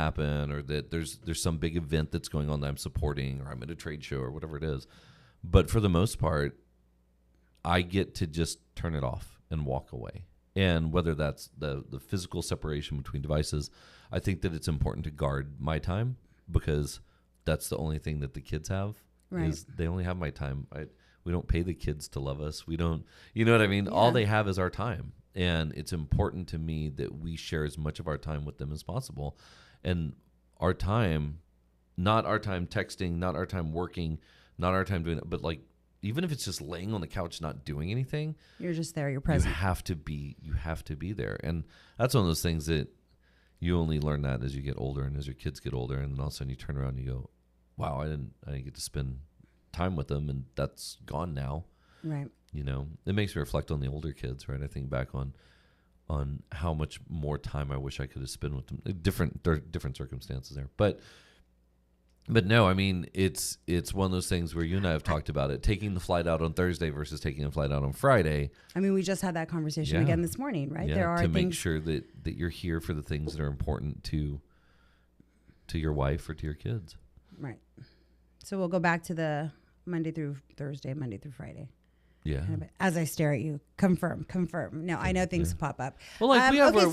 happen, or that there's some big event that's going on that I'm supporting, or I'm at a trade show or whatever it is. But for the most part, I get to just turn it off and walk away. And whether that's the physical separation between devices, I think that it's important to guard my time, because that's the only thing that the kids have. Right. Is they only have my time. We don't pay the kids to love us. We don't, you know what I mean? Yeah. All they have is our time. And it's important to me that we share as much of our time with them as possible. And our time, not our time texting, not our time working, not our time doing it, but like, even if it's just laying on the couch not doing anything, you're just there, you're present. You have to be there. And that's one of those things that you only learn that as you get older and as your kids get older, and then all of a sudden you turn around and you go, wow, I didn't get to spend time with them, and that's gone now. Right. You know, it makes me reflect on the older kids, right? I think back on how much more time I wish I could have spent with them. There are different circumstances there. But no, I mean, it's one of those things where you and I have talked about it, taking the flight out on Thursday versus taking a flight out on Friday. I mean, we just had that conversation again this morning, right? Yeah, there are to things make sure that you're here for the things that are important to your wife or to your kids. Right. So we'll go back to the Monday through Thursday, Monday through Friday. Yeah. Kind of, as I stare at you, confirm. No, I know things pop up. Well, like we have our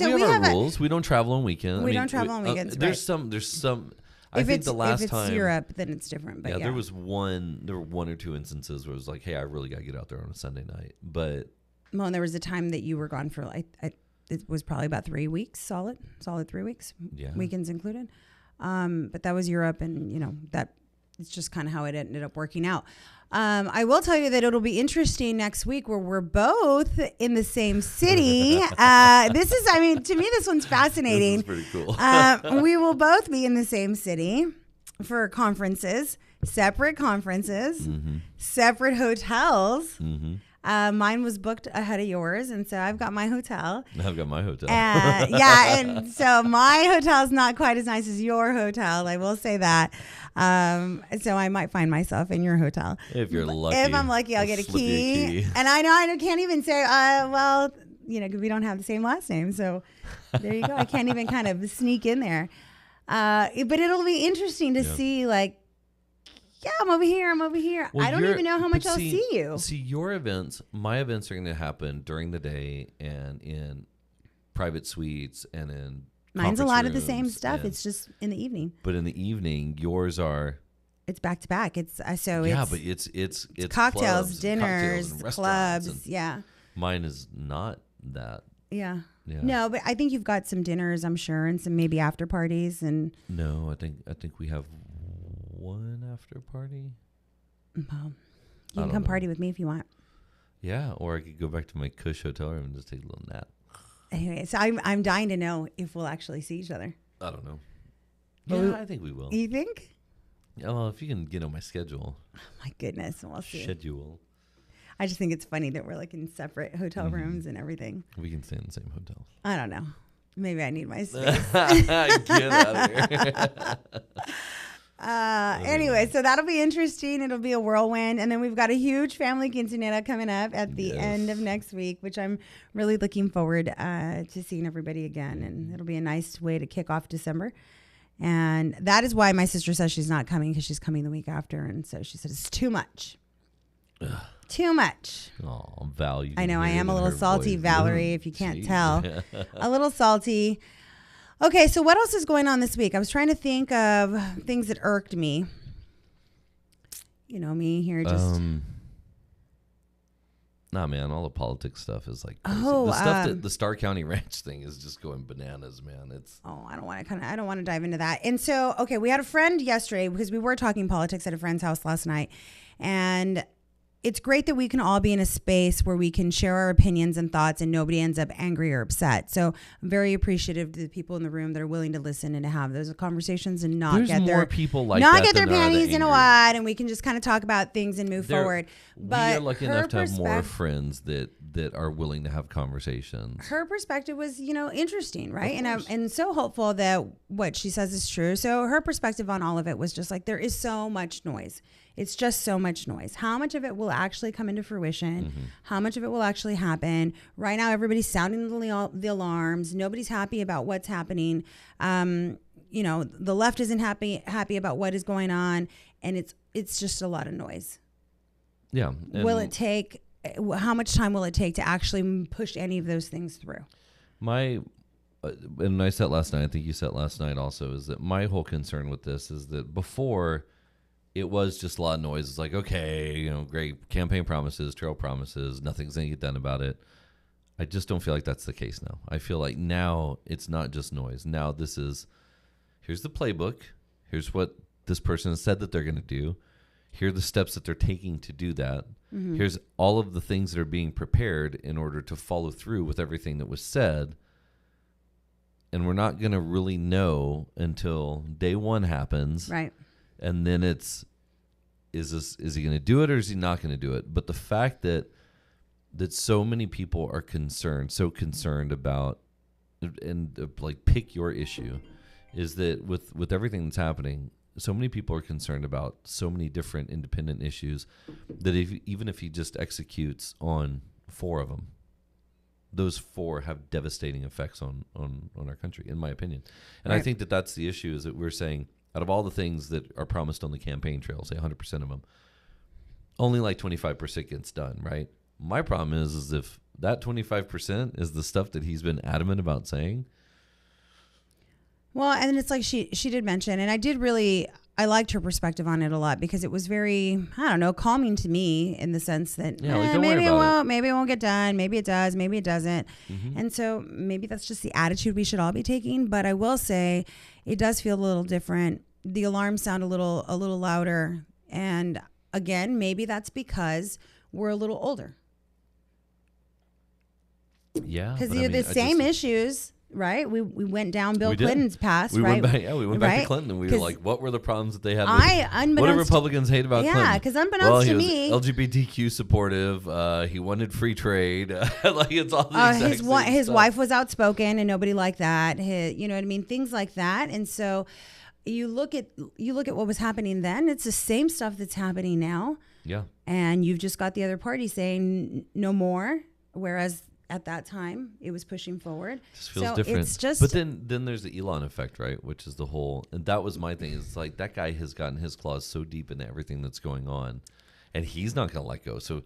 rules. We don't travel on weekends. We don't travel on weekends. There's some. I think the last time, if it's Europe, then it's different. But there were one or two instances where it was like, hey, I really got to get out there on a Sunday night. But well, and there was a time that you were gone for it was probably about 3 weeks, solid 3 weeks, weekends included. But that was Europe, and that it's just kind of how it ended up working out. I will tell you that it'll be interesting next week, where we're both in the same city. To me, this one's fascinating. This is pretty cool. We will both be in the same city for conferences, separate conferences, separate hotels. Mm-hmm. Mine was booked ahead of yours, and so I've got my hotel. I've got my hotel. And so my hotel is not quite as nice as your hotel. I will say that. So I might find myself in your hotel. If you're lucky. If I'm lucky, I'll get a key. And I know I can't even say, because we don't have the same last name. So there you go. I can't even kind of sneak in there. But it'll be interesting to see, like, yeah, I'm over here. Well, I don't even know how much I'll see you. See, my events are going to happen during the day and in private suites and in mine's a lot of the same stuff. It's just in the evening. But in the evening, yours are. It's back to back. It's but it's cocktails, dinners, clubs. And mine is not that. Yeah. No, but I think you've got some dinners, I'm sure, and some maybe after parties and. No, I think we have one after party. Well, you can come party with me if you want. Yeah, or I could go back to my cush hotel room and just take a little nap. Anyway, so I'm dying to know if we'll actually see each other. I don't know. Yeah, I think we will. You think? Yeah, well, if you can get on my schedule. Oh my goodness, we'll see. Schedule. I just think it's funny that we're like in separate hotel rooms and everything. We can stay in the same hotel. I don't know. Maybe I need my space. Get out of here. Anyway, so that'll be interesting. It'll be a whirlwind. And then we've got a huge family quinceañera coming up at the end of next week, which I'm really looking forward to seeing everybody again. And it'll be a nice way to kick off December. And that is why my sister says she's not coming, because she's coming the week after. And so she said it's too much. Ugh. Too much. Oh, Val. I know I am a little salty, Valerie, if you can't tell. A little salty. Okay, so what else is going on this week? I was trying to think of things that irked me. You know me here, just. Nah, man, all the politics stuff is like crazy. The stuff that the Starr County Ranch thing is just going bananas, man. It's. Oh, I don't want to dive into that. And so, okay, we had a friend yesterday, because we were talking politics at a friend's house last night, and it's great that we can all be in a space where we can share our opinions and thoughts and nobody ends up angry or upset. So I'm very appreciative to the people in the room that are willing to listen and to have those conversations and not get their panties in a wad, and we can just kind of talk about things and move forward. But we are lucky enough to have more friends that are willing to have conversations. Her perspective was, interesting, right? And I'm so hopeful that what she says is true. So her perspective on all of it was just like, there is so much noise. It's just so much noise. How much of it will actually come into fruition? Mm-hmm. How much of it will actually happen? Right now, everybody's sounding the alarms. Nobody's happy about what's happening. the left isn't happy about what is going on, and it's just a lot of noise. Yeah. How much time will it take to actually push any of those things through? And I said last night, I think you said last night also, is that my whole concern with this is that before it was just a lot of noise. It's like, okay, great campaign promises, trail promises, nothing's going to get done about it. I just don't feel like that's the case now. I feel like now it's not just noise. Now here's the playbook. Here's what this person has said that they're going to do. Here are the steps that they're taking to do that. Mm-hmm. Here's all of the things that are being prepared in order to follow through with everything that was said. And we're not going to really know until day one happens. Right. And then is he going to do it or is he not going to do it? But the fact that so many people are so concerned about, and like pick your issue, is that with everything that's happening, so many people are concerned about so many different independent issues that even if he just executes on 4 of them, those 4 have devastating effects on our country, in my opinion. And right. I think that's the issue, is that we're saying out of all the things that are promised on the campaign trail, say 100% of them, only like 25% gets done, right? My problem is if that 25% is the stuff that he's been adamant about saying. Well, and it's like she did mention, and I liked her perspective on it a lot, because it was very, I don't know, calming to me, in the sense that maybe it won't get done, maybe it does, maybe it doesn't. Mm-hmm. And so maybe that's just the attitude we should all be taking. But I will say it does feel a little different. The alarms sound a little louder. And again, maybe that's because we're a little older. Yeah. Because the same issues. Right, we went down Bill Clinton's path. We right? went back. Yeah, we went back to Clinton, and we were like, "What were the problems that they had? What do Republicans hate about Clinton?" Yeah, because unbeknownst to me, LGBTQ supportive. He wanted free trade. Like it's all the exact his wife was outspoken, and nobody liked that. You know what I mean? Things like that. And so you look at what was happening then. It's the same stuff that's happening now. Yeah. And you've just got the other party saying no more, whereas at that time it was pushing forward. Just feels different. It's just, but then there's the Elon effect, right? Which is the whole, and that was my thing. It's like that guy has gotten his claws so deep into everything that's going on, and he's not going to let go. So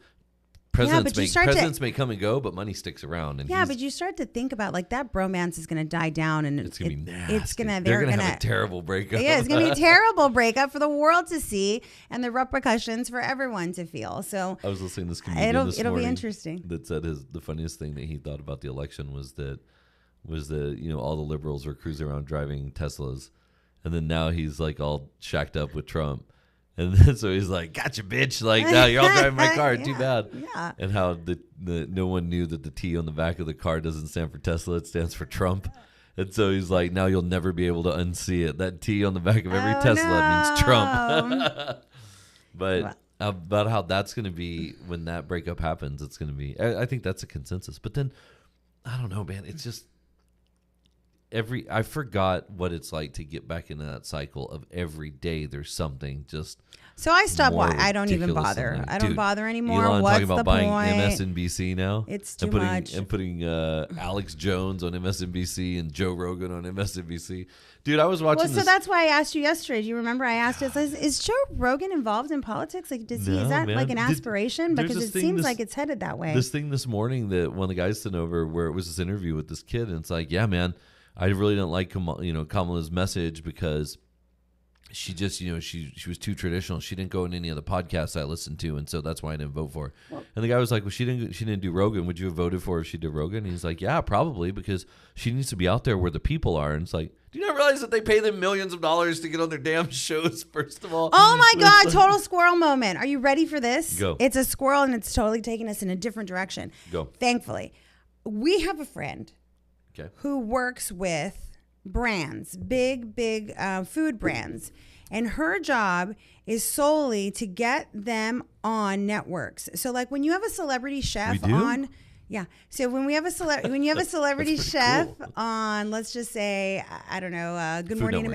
presidents may come and go, but money sticks around. And but you start to think about like that bromance is going to die down, and it's going to be nasty. They're going to have a terrible breakup. Yeah, it's going to be a terrible breakup for the world to see, and the repercussions for everyone to feel. So I was listening to this comedian this it'll morning be interesting. That said the funniest thing that he thought about the election was that all the liberals were cruising around driving Teslas, and then now he's like all shacked up with Trump. And then, so he's like, "Gotcha, bitch! Like, now you're all driving my car. Too bad." Yeah. And how the no one knew that the T on the back of the car doesn't stand for Tesla; it stands for Trump. And so he's like, "Now you'll never be able to unsee it. That T on the back of every Tesla means Trump." But about how that's going to be when that breakup happens, it's going to be. I think that's a consensus. But then, I don't know, man. It's just. I forgot what it's like to get back into that cycle of every day there's something just. So I stopped. I don't even bother. I don't bother anymore. Elon What's talking about the buying point? MSNBC now. It's too much. And putting Alex Jones on MSNBC and Joe Rogan on MSNBC. Dude, I was watching. Well, so that's why I asked you yesterday. Do you remember I asked you, is Joe Rogan involved in politics? Like, is that like an aspiration? Because it seems like it's headed that way. This thing this morning that one of the guys sent over, where it was this interview with this kid, and it's like, yeah, man. I really don't like Kamala's message because she just, she was too traditional. She didn't go in any of the podcasts I listened to, and so that's why I didn't vote for her. Well, and the guy was like, "Well, she didn't do Rogan. Would you have voted for her if she did Rogan?" And he's like, "Yeah, probably, because she needs to be out there where the people are." And it's like, do you not realize that they pay them millions of dollars to get on their damn shows? First of all, oh my God, total squirrel moment. Are you ready for this? Go. It's a squirrel, and it's totally taking us in a different direction. Go. Thankfully, we have a friend. Okay. Who works with brands, big food brands. And her job is solely to get them on networks. So like when you have a celebrity chef on, yeah. So when you have a celebrity chef on, let's just say, I don't know, Good Morning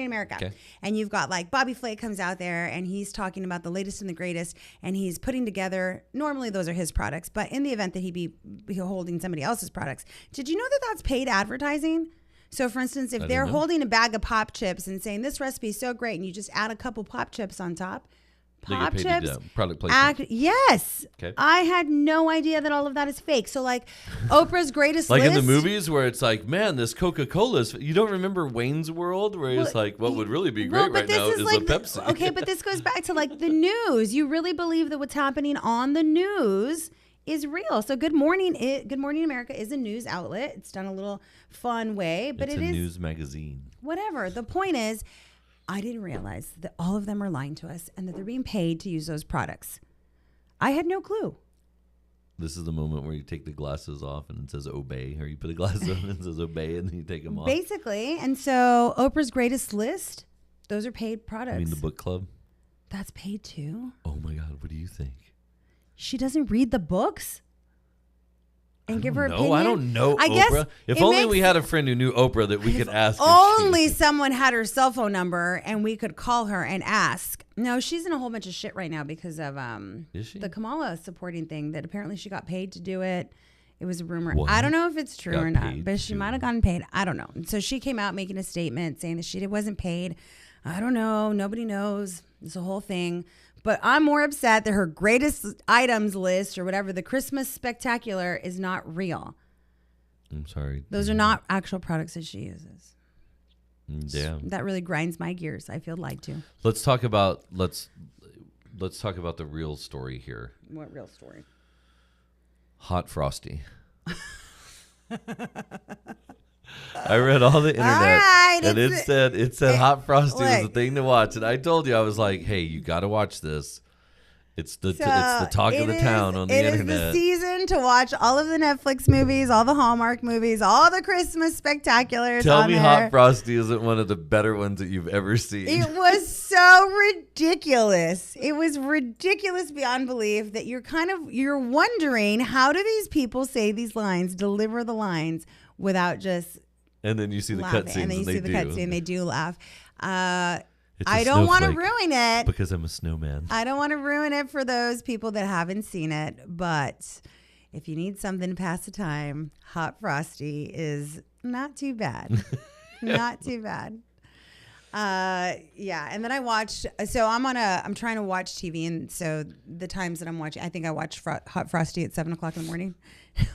America. Okay. And you've got like Bobby Flay comes out there and he's talking about the latest and the greatest, and he's putting together, normally those are his products, but in the event that he be holding somebody else's products, did you know that that's paid advertising? So, for instance, if they're holding a bag of pop chips and saying this recipe is so great, and you just add a couple pop chips on top, pop chips, product placement. Yes. Okay. I had no idea that all of that is fake. So, like Oprah's greatest like list, in the movies where it's like, man, this Coca-Cola is. You don't remember Wayne's World where it's like, what would really be great right now is like a Pepsi. Okay, but this goes back to like the news. You really believe that what's happening on the news is real. So Good Morning America is a news outlet. It's done a little fun way, but it's a news magazine. Whatever. The point is, I didn't realize that all of them are lying to us and that they're being paid to use those products. I had no clue. This is the moment where you take the glasses off and it says obey, or you put the glasses on and it says obey and then you take them off. Basically. And so Oprah's greatest list, those are paid products. I mean the book club? That's paid too. Oh my God, what do you think? She doesn't read the books and give her opinion? I don't know I Oprah. guess if only we had a friend who knew Oprah that we could ask. Only someone had her cell phone number and we could call her and ask. No, she's in a whole bunch of shit right now because of the Kamala supporting thing that apparently she got paid to do it. It was a rumor. What? I don't know if it's true or not, but she might have gotten paid. I don't know. So she came out making a statement saying that she wasn't paid. I don't know. Nobody knows. It's a whole thing. But I'm more upset that her greatest items list or whatever, the Christmas Spectacular, is not real. I'm sorry. Those are not actual products that she uses. Damn. That really grinds my gears. I feel lied to. Let's talk about the real story here. What real story? Hot Frosty. I read all the internet, right, and it said Hot Frosty was the thing to watch, and I told you, I was like, "Hey, you got to watch this. It's the talk of the town on the internet. It is the season to watch all of the Netflix movies, all the Hallmark movies, all the Christmas Spectaculars. Tell me, Hot Frosty isn't one of the better ones that you've ever seen. It was so ridiculous. It was ridiculous beyond belief that you're wondering, how do these people say these lines, deliver the lines without just and then you see the laughing. cutscenes, and then you see the cutscene and they do laugh. I don't want to ruin it because I'm a snowman. I don't want to ruin it for those people that haven't seen it, but if you need something to pass the time, Hot Frosty is not too bad. Not too bad. Yeah. And then I watched, so I'm trying to watch TV. And so the times that I'm watching, I think I watched Hot Frosty at 7:00 in the morning.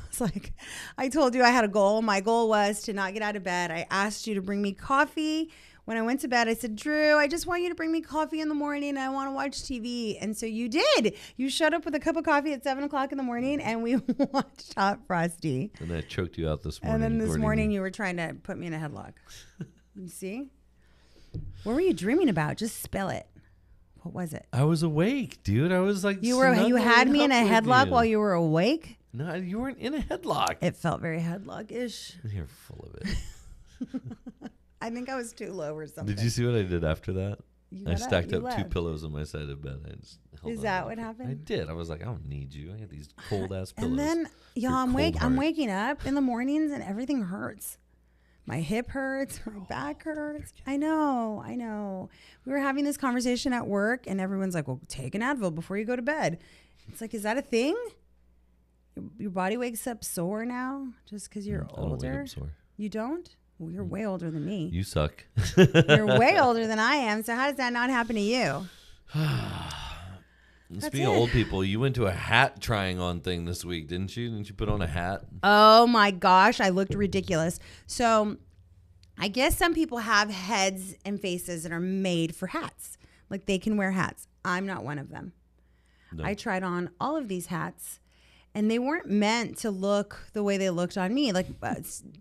It's like, I told you I had a goal. My goal was to not get out of bed. I asked you to bring me coffee. When I went to bed, I said, Drew, I just want you to bring me coffee in the morning. I want to watch TV. And so you did. You showed up with a cup of coffee at 7:00 in the morning and we watched Hot Frosty. And I choked you out this morning. And then this morning you were trying to put me in a headlock. You see? What were you dreaming about? Just spill it. What was it? I was awake, dude. I was like, you had me in a headlock while you were awake? No, you weren't in a headlock. It felt very headlock-ish. You're full of it. I think I was too low or something. Did you see what I did after that? I stacked up 2 pillows on my side of bed. Is that what happened? I did. I was like, I don't need you. I got these cold ass pillows. And then, I'm waking up in the mornings and everything hurts. My hip hurts. My back hurts. I know. We were having this conversation at work and everyone's like, well, take an Advil before you go to bed. It's like, is that a thing? Your body wakes up sore now just because you're older? I don't wake up sore. You don't? Well, you're way older than me. You suck. You're way older than I am. So how does that not happen to you? Speaking of old people, you went to a hat trying on thing this week, didn't you? Didn't you put on a hat? Oh my gosh, I looked ridiculous. So I guess some people have heads and faces that are made for hats. Like they can wear hats. I'm not one of them. No. I tried on all of these hats. And they weren't meant to look the way they looked on me. Like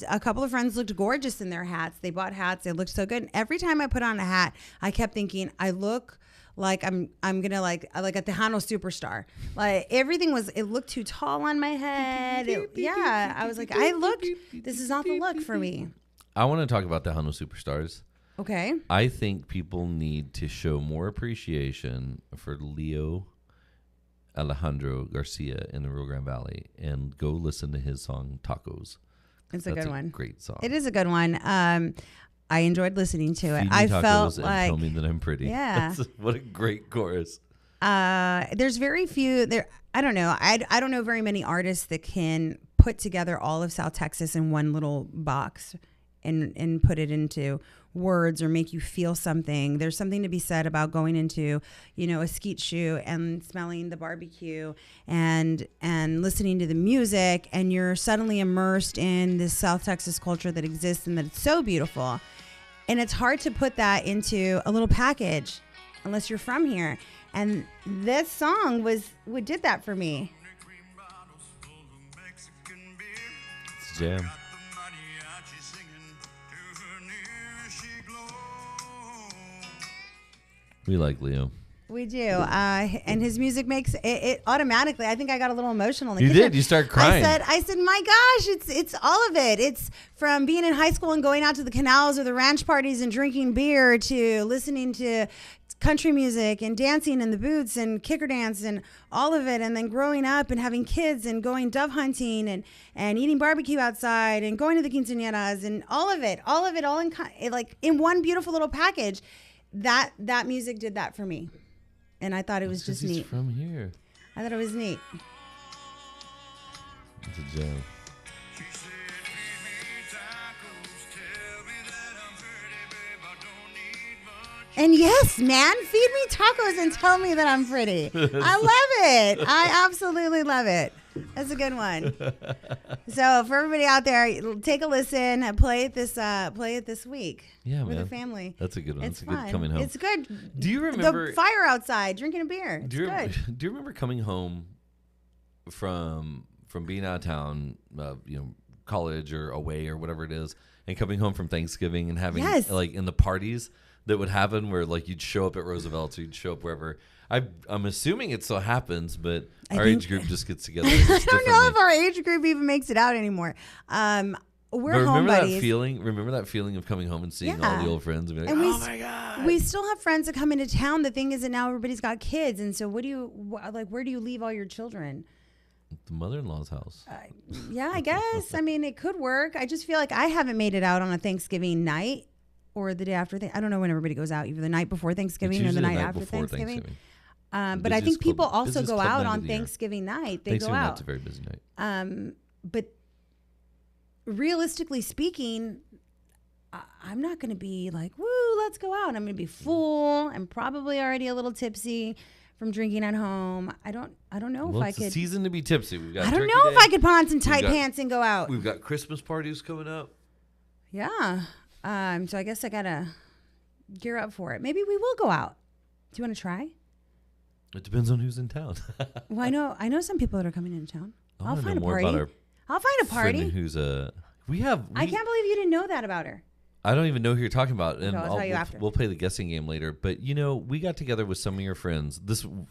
a couple of friends looked gorgeous in their hats. They bought hats. They looked so good. And every time I put on a hat, I kept thinking, I look like I'm gonna like a Tejano superstar. Like everything it looked too tall on my head. I was like, this is not the look for me. I want to talk about Tejano superstars. Okay. I think people need to show more appreciation for Leo Alejandro Garcia in the Rio Grande Valley and go listen to his song Tacos. It's a good one. Great song. It is a good one. I enjoyed listening to it. I felt like tell me that I'm pretty. Yeah. What a great chorus. There's very few there. I don't know. I don't know very many artists that can put together all of South Texas in one little box and put it into words or make you feel something. There's something to be said about going into, a skeet shoe and smelling the barbecue and listening to the music, and you're suddenly immersed in this South Texas culture that exists and that it's so beautiful. And it's hard to put that into a little package unless you're from here. And this song did that for me. It's a jam. We like Leo. We do. And his music makes it automatically. I think I got a little emotional. You did. You start crying. I said, my gosh, it's all of it. It's from being in high school and going out to the canals or the ranch parties and drinking beer to listening to country music and dancing in the booths and kicker dance and all of it. And then growing up and having kids and going dove hunting and eating barbecue outside and going to the quinceañeras and all of it all in one beautiful little package. That music did that for me. And I thought it was just neat. From here. I thought it was neat. It's a jam. And yes, man, feed me tacos and tell me that I'm pretty. I love it. I absolutely love it. That's a good one. So for everybody out there, take a listen. Play it this week. Yeah, with man. the family. That's a good one. It's a fun. Good coming home. It's good. Do you remember the fire outside, drinking a beer? It's good. Do you remember coming home from being out of town, college or away or whatever it is, and coming home from Thanksgiving and having like in the parties that would happen where like you'd show up at Roosevelt's, or you'd show up wherever. I'm assuming it still happens, but our age group just gets together. I don't know if our age group even makes it out anymore. We're home buddies. Remember that feeling of coming home and seeing all the old friends and being like, oh my God. We still have friends that come into town. The thing is that now everybody's got kids. And so where do you leave all your children? The mother-in-law's house. Yeah, I guess. I mean, it could work. I just feel like I haven't made it out on a Thanksgiving night or the day after. I don't know when everybody goes out, either the night before Thanksgiving or the night after Thanksgiving. But I think people also go out on Thanksgiving night. They go out. Night's a very busy night. But realistically speaking, I'm not going to be like, woo, let's go out. I'm going to be full. I'm probably already a little tipsy from drinking at home. I don't know if I could. It's the season to be tipsy. We've got I don't know if I could put on some tight pants and go out. We've got Christmas parties coming up. Yeah. So I guess I got to gear up for it. Maybe we will go out. Do you want to try? It depends on who's in town. Well, I know some people that are coming into town. I'll find a party. I'll find a party. Who's I can't believe you didn't know that about her. I don't even know who you're talking about, and I'll tell you after. We'll play the guessing game later. But we got together with some of your friends.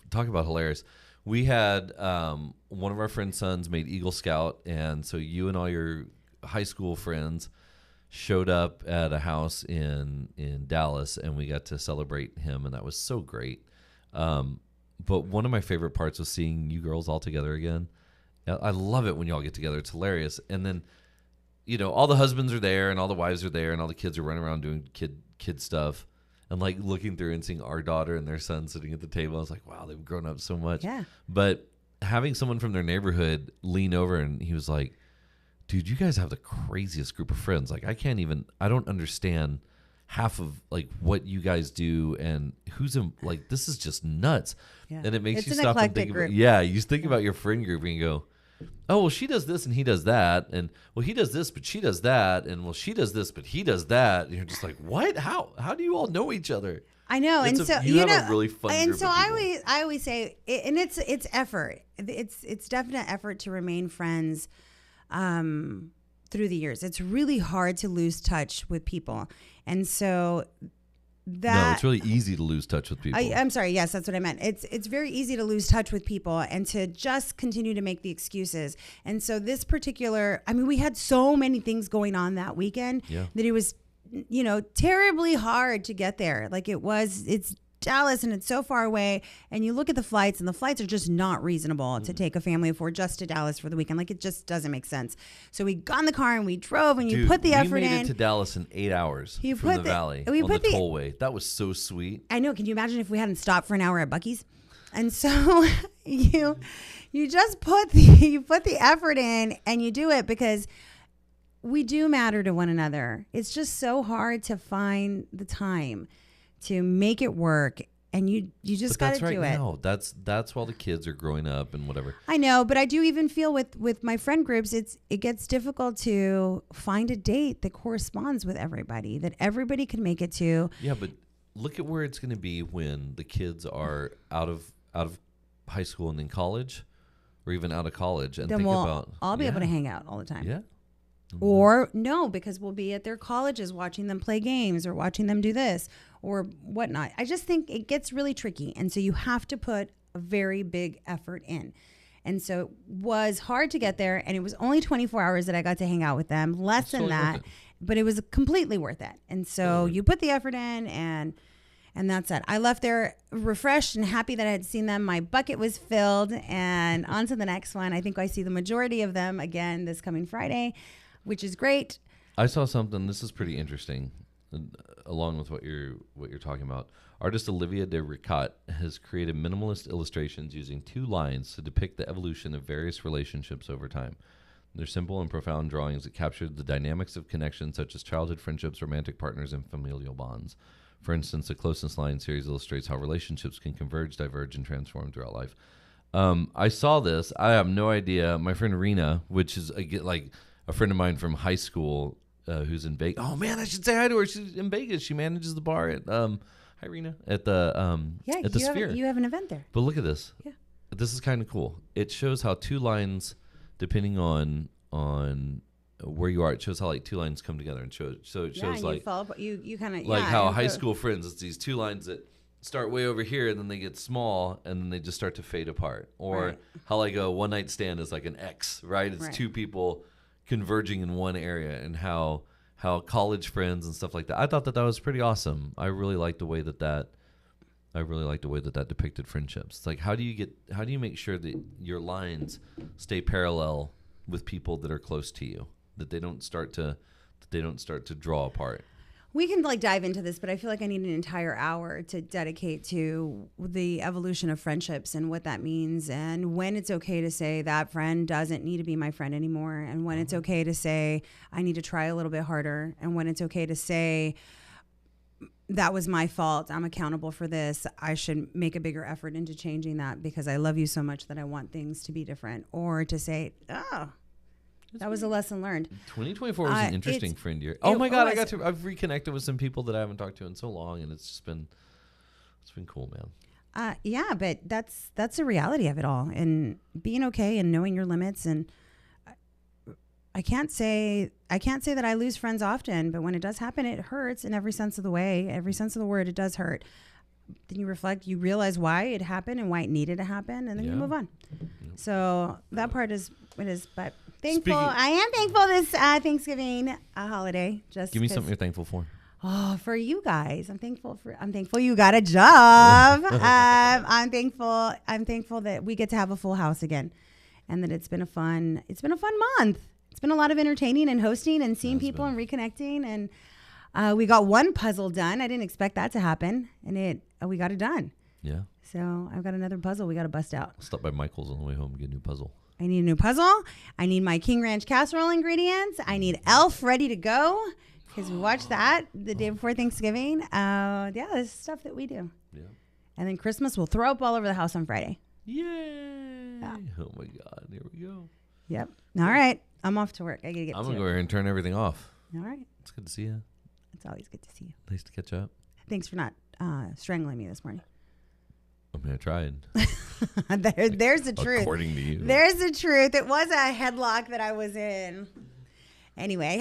Talk about hilarious. We had one of our friends' sons made Eagle Scout, and so you and all your high school friends showed up at a house in Dallas, and we got to celebrate him, and that was so great. But one of my favorite parts was seeing you girls all together again. I love it when y'all get together. It's hilarious. And then, all the husbands are there and all the wives are there and all the kids are running around doing kid stuff. And like looking through and seeing our daughter and their son sitting at the table, I was like, wow, they've grown up so much. Yeah. But having someone from their neighborhood lean over and he was like, dude, you guys have the craziest group of friends. Like, I don't understand half of like what you guys do and who's in, like, this is just nuts. Yeah. And it makes you stop and think about, you think about your friend group and you go, oh, well, she does this and he does that. And well, he does this, but she does that. And well, she does this, but he does that. And you're just like, what? How do you all know each other? I know. You have a really fun and group so of people. I always say, and it's effort. It's definite effort to remain friends through the years. It's really hard to lose touch with people. And so no, it's really easy to lose touch with people. I'm sorry. Yes, that's what I meant. It's very easy to lose touch with people and to just continue to make the excuses. And so this particular, we had so many things going on that weekend that it was, terribly hard to get there. Like it's Dallas and it's so far away, and you look at the flights and the flights are just not reasonable to take a family of four just to Dallas for the weekend. Like, it just doesn't make sense. So we got in the car and we drove, and you put the effort in. We made it to Dallas in 8 hours from the valley on the tollway. That was so sweet. I know. Can you imagine if we hadn't stopped for an hour at Buc-ee's? And so you just put the effort in and you do it because we do matter to one another. It's just so hard to find the time to make it work. And you just got to do it. Now. That's while the kids are growing up and whatever. I know, but I do even feel with my friend groups, it gets difficult to find a date that corresponds with everybody, that everybody can make it to. Yeah, but look at where it's going to be when the kids are out of high school and in college, or even out of college, and then I'll be able to hang out all the time. Yeah. Or no, because we'll be at their colleges watching them play games or watching them do this or whatnot. I just think it gets really tricky. And so you have to put a very big effort in. And so it was hard to get there. And it was only 24 hours that I got to hang out with them, less than that. But it was completely worth it. And so you put the effort in and that's it. I left there refreshed and happy that I had seen them. My bucket was filled and on to the next one. I think I see the majority of them again this coming Friday, which is great. I saw something. This is pretty interesting, along with what you're talking about. Artist Olivia de Ricat has created minimalist illustrations using 2 lines to depict the evolution of various relationships over time. They're simple and profound drawings that capture the dynamics of connections such as childhood friendships, romantic partners, and familial bonds. For instance, the Closeness Line series illustrates how relationships can converge, diverge, and transform throughout life. I saw this. I have no idea. My friend Rena, which is a friend of mine from high school, who's in Vegas. Oh man, I should say hi to her. She's in Vegas. She manages the bar at hi Rena at the Sphere. You have an event there. But look at this. Yeah. This is kind of cool. It shows how 2 lines, depending on where you are, it shows how 2 lines come together and shows. So it shows you kind of how high school friends. It's these 2 lines that start way over here and then they get small and then they just start to fade apart. Or how a one night stand is like an X, right? It's 2 people converging in one area, and how college friends and stuff like that. I thought that was pretty awesome. I really liked the way that depicted friendships. It's like, how do you make sure that your lines stay parallel with people that are close to you, that they don't start to draw apart? We can dive into this, but I feel like I need an entire hour to dedicate to the evolution of friendships and what that means, and when it's okay to say that friend doesn't need to be my friend anymore, and when it's okay to say I need to try a little bit harder, and when it's okay to say that was my fault, I'm accountable for this, I should make a bigger effort into changing that because I love you so much that I want things to be different, or to say, that was a lesson learned. 2024 was an interesting friend year. Oh my God, I've reconnected with some people that I haven't talked to in so long, and it's been cool, man. Yeah, but that's the reality of it all, and being okay and knowing your limits. And I can't say that I lose friends often, but when it does happen, it hurts in every sense of the way, every sense of the word. It does hurt. Then you reflect, you realize why it happened and why it needed to happen, and then you move on. So that part is what it is, but. I am thankful this Thanksgiving holiday. Just give me something you're thankful for. Oh, for you guys. I'm thankful you got a job. I'm thankful that we get to have a full house again, and that it's been a fun month. It's been a lot of entertaining and hosting and seeing people and reconnecting, and we got one puzzle done. I didn't expect that to happen, and we got it done. Yeah. So I've got another puzzle we got to bust out. I'll stop by Michael's on the way home and get a new puzzle. I need a new puzzle. I need my King Ranch casserole ingredients. I need Elf ready to go because we watched that the day before Thanksgiving. This is stuff that we do. Yeah. And then Christmas, we'll throw up all over the house on Friday. Yay. Yeah. Oh, my God. Here we go. Yep. All right. I'm off to work. I got to get I'm going to go here and turn everything off. All right. It's good to see you. It's always good to see you. Nice to catch up. Thanks for not strangling me this morning. I mean, I tried. There's the truth. According to you. There's the truth. It was a headlock that I was in. Anyway.